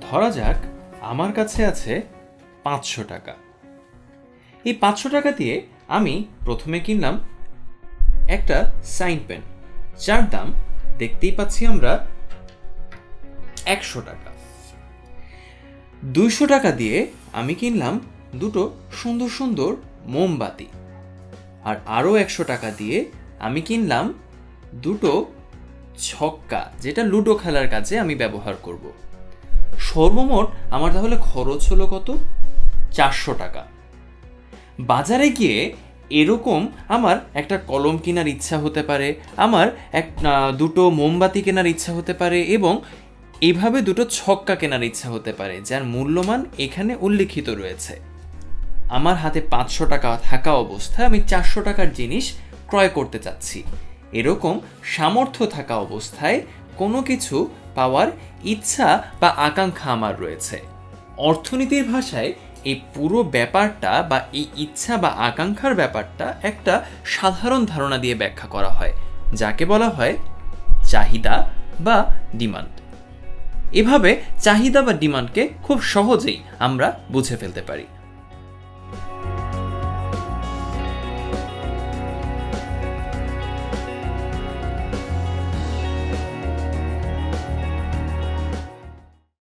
ধরা যাক আমার কাছে আছে 500 টাকা। এই 500 টাকা দিয়ে আমি প্রথমে কিনলাম একটা সাইন পেন, যার দাম দেখতেই পাচ্ছি আমরা 100 টাকা। 200 টাকা দিয়ে আমি কিনলাম দুটো সুন্দর সুন্দর মোমবাতি, আর আরও 100 টাকা দিয়ে আমি কিনলাম দুটো ছক্কা, যেটা লুডো খেলার কাজে আমি ব্যবহার করব। সর্বমোট আমার তাহলে খরচ হলো কত? 400 টাকা। বাজারে গিয়ে এরকম আমার একটা কলম কেনার ইচ্ছা হতে পারে, আমার দুটো মোমবাতি কেনার ইচ্ছা হতে পারে, এবং এইভাবে দুটো ছক্কা কেনার ইচ্ছা হতে পারে, যার মূল্যমান এখানে উল্লিখিত রয়েছে। আমার হাতে 500 টাকা থাকা অবস্থায় আমি 400 টাকার জিনিস ক্রয় করতে চাচ্ছি। এরকম সামর্থ্য থাকা অবস্থায় কোনো কিছু পাওয়ার ইচ্ছা বা আকাঙ্ক্ষা আমার রয়েছে। অর্থনীতির ভাষায় এই পুরো ব্যাপারটা বা এই ইচ্ছা বা আকাঙ্ক্ষার ব্যাপারটা একটা সাধারণ ধারণা দিয়ে ব্যাখ্যা করা হয়, যাকে বলা হয় চাহিদা বা ডিমান্ড। এভাবে চাহিদা বা ডিমান্ডকে খুব সহজেই আমরা বুঝে ফেলতে পারি।